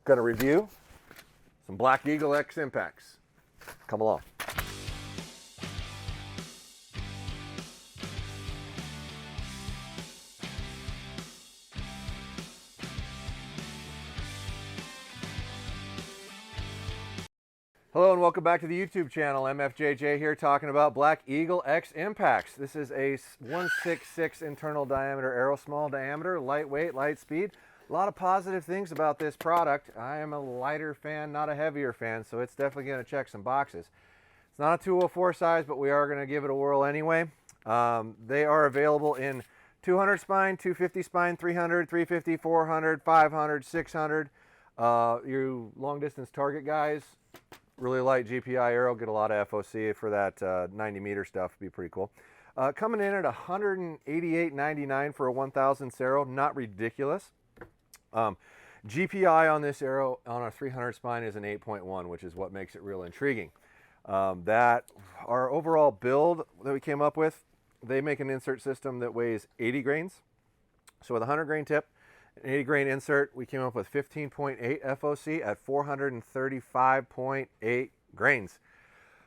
going to review some Black Eagle X impacts. Come along. Hello and welcome back to the YouTube channel. MFJJ here talking about Black Eagle X impacts. This is a 166 internal diameter arrow, small diameter, lightweight, light speed. A lot of positive things about this product. I am a lighter fan, not a heavier fan, so it's definitely going to check some boxes. It's not a 204 size, but we are going to give it a whirl anyway. They are available in 200 spine, 250 spine, 300, 350, 400, 500, 600. You long distance target guys, really light GPI arrow, get a lot of F.O.C. for that 90 meter stuff, would be pretty cool. Coming in at $188.99 for a 1000 arrow, not ridiculous. GPI on this arrow on our 300 spine is an 8.1, which is what makes it real intriguing. That our overall build that we came up with, they make an insert system that weighs 80 grains. So with a 100 grain tip, an 80 grain insert, we came up with 15.8 F.O.C. at 435.8 grains.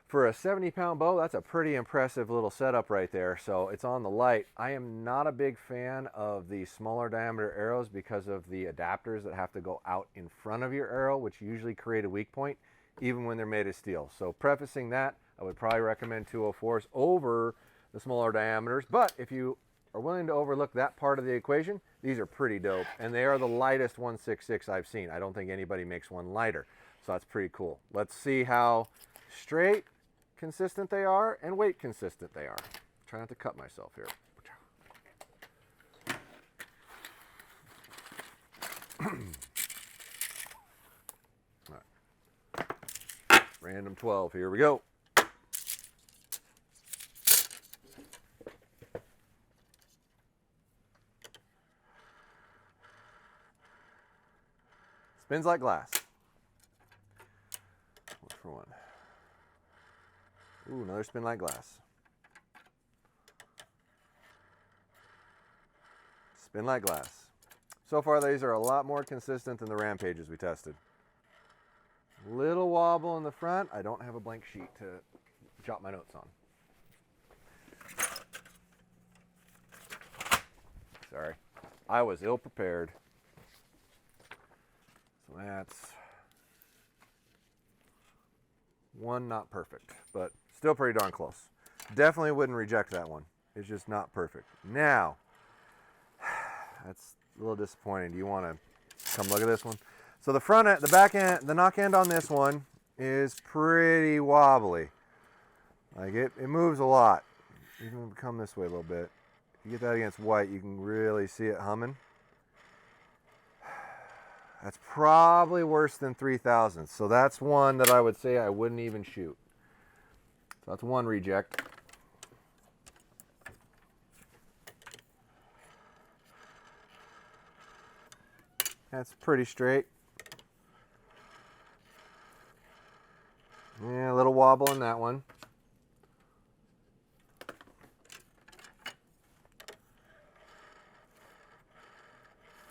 For a 70-pound bow, that's a pretty impressive little setup right there. So it's on the light. I am not a big fan of the smaller diameter arrows because of the adapters that have to go out in front of your arrow, which usually create a weak point, even when they're made of steel. So prefacing that, I would probably recommend 204s over the smaller diameters. But if you are willing to overlook that part of the equation, these are pretty dope, and they are the lightest 166 I've seen. I don't think anybody makes one lighter, so that's pretty cool. Let's see how straight consistent they are and weight consistent they are. Try not to cut myself here. All right. Random 12, here we go. Spins like glass. What's for one? Ooh, another spin like glass. Spin like glass. So far, these are a lot more consistent than the Rampages we tested. Little wobble in the front. I don't have a blank sheet to jot my notes on. Sorry. I was ill prepared. So that's one not perfect, but still pretty darn close. Definitely wouldn't reject that one. It's just not perfect. Now, that's a little disappointing. Do you want to come look at this one? So the front end, the back end, the knock end on this one is pretty wobbly. Like it moves a lot. Even come this way a little bit. If you get that against white, you can really see it humming. That's probably worse than 3000. So that's one that I would say I wouldn't even shoot. So that's one reject. That's pretty straight. Yeah, a little wobble in that one.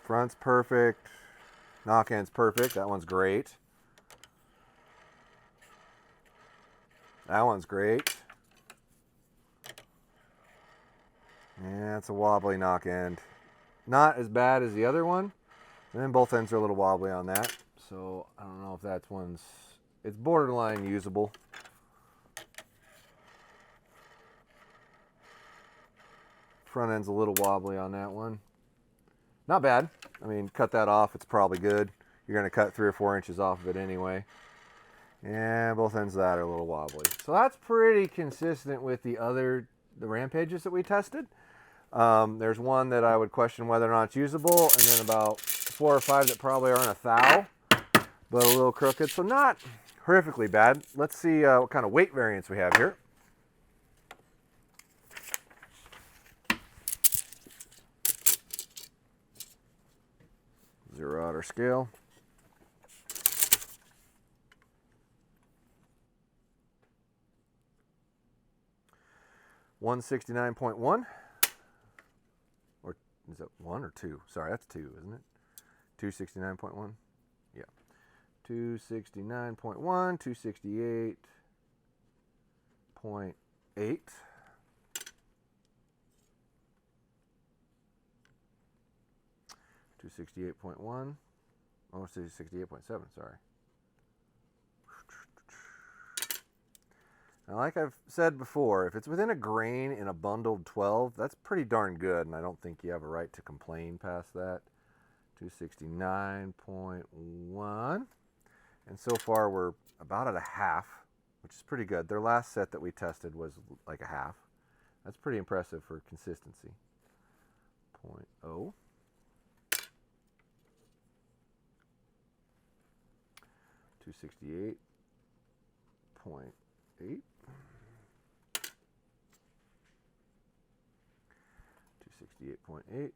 Front's perfect. Knock end's perfect. That one's great. That one's great. Yeah, it's a wobbly knock end. Not as bad as the other one. And then both ends are a little wobbly on that. So I don't know if that's one's... It's borderline usable. Front end's a little wobbly on that one. Not bad. I mean, cut that off, it's probably good. You're going to cut 3 or 4 inches off of it anyway. Yeah, both ends of that are a little wobbly. So that's pretty consistent with the Rampages that we tested. There's one that I would question whether or not it's usable, and then about 4 or 5 that probably aren't a thou, but a little crooked. So not horrifically bad. Let's see what kind of weight variance we have here. Zero out our scale. $169.1, Is that 1 or 2? Sorry, that's 2, isn't it? 269.1? Yeah. 269.1, 268.8. 268.1. Oh, 68.7, sorry. Now, like I've said before, if it's within a grain in a bundled 12, that's pretty darn good, and I don't think you have a right to complain past that. 269.1. And so far, we're about at a half, which is pretty good. Their last set that we tested was like a half. That's pretty impressive for consistency. 0.0. 268.8. 268.8.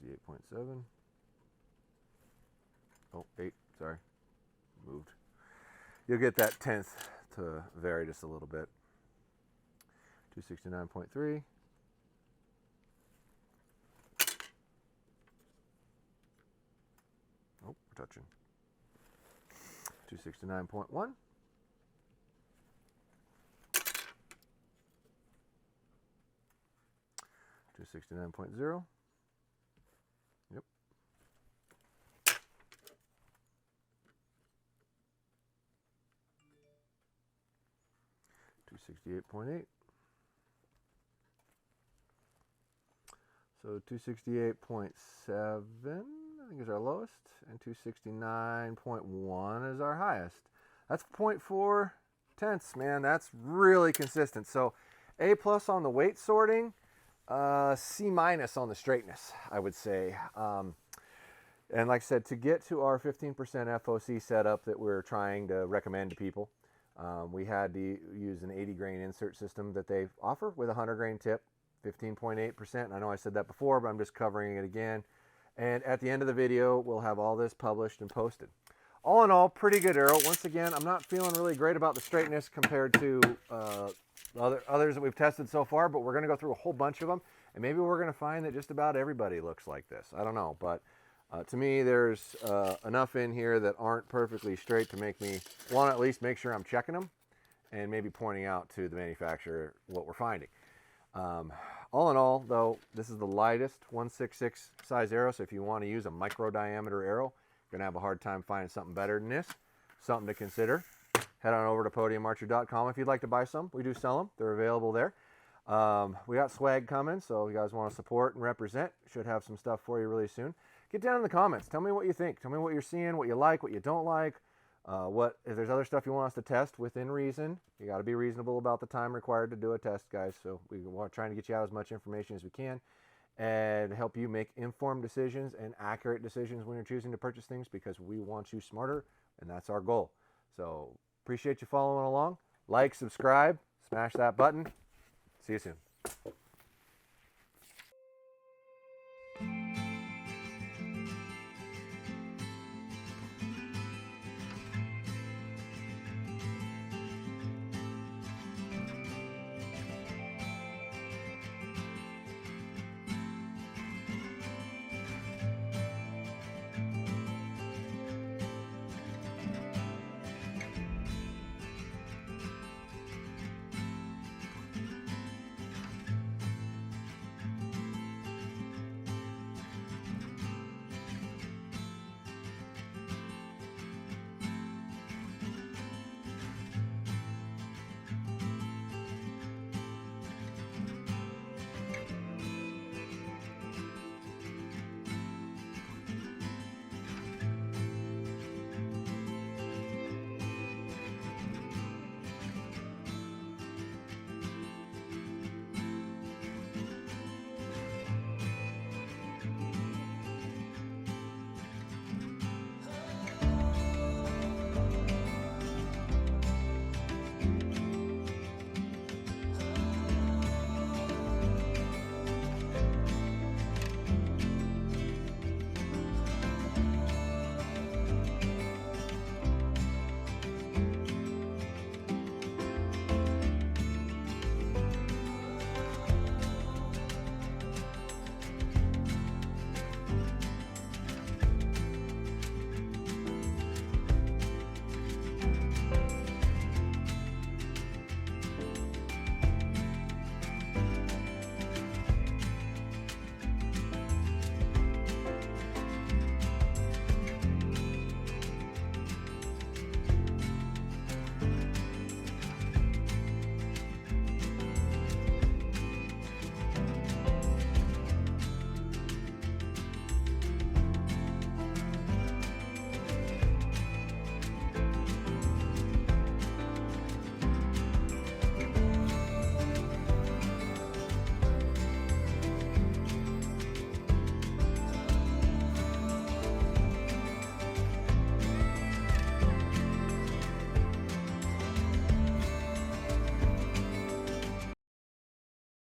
268.7. Oh, 8, sorry. Moved. You'll get that tenth to vary just a little bit. 269.3. Oh, we're touching. 269.1. 269.0. Yep. 268.8. So 268.7, I think, is our lowest, and 269.1 is our highest. That's 0.4 tenths, man. That's really consistent. So A+ on the weight sorting, C- on the straightness, I would say. And like I said, to get to our 15% F.O.C setup that we're trying to recommend to people, we had to use an 80 grain insert system that they offer with a 100 grain tip, 15.8%. I know I said that before, but I'm just covering it again. And at the end of the video, we'll have all this published and posted. All in all, pretty good arrow. Once again, I'm not feeling really great about the straightness compared to others that we've tested so far, but we're going to go through a whole bunch of them, and maybe we're going to find that just about everybody looks like this. I don't know, but to me, there's enough in here that aren't perfectly straight to make me want to at least make sure I'm checking them and maybe pointing out to the manufacturer what we're finding. All in all, though, this is the lightest 1/66 size arrow, so if you want to use a micro diameter arrow, you're going to have a hard time finding something better than this. Something to consider. Head on over to podiumarcher.com if you'd like to buy some. We do sell them. They're available there. We got swag coming, so if you guys want to support and represent, should have some stuff for you really soon. Get down in the comments. Tell me what you think. Tell me what you're seeing, what you like, what you don't like. If there's other stuff you want us to test within reason. You got to be reasonable about the time required to do a test, guys. So we're trying to get you out as much information as we can and help you make informed decisions and accurate decisions when you're choosing to purchase things, because we want you smarter, and that's our goal. So appreciate you following along. Like, subscribe, smash that button. See you soon.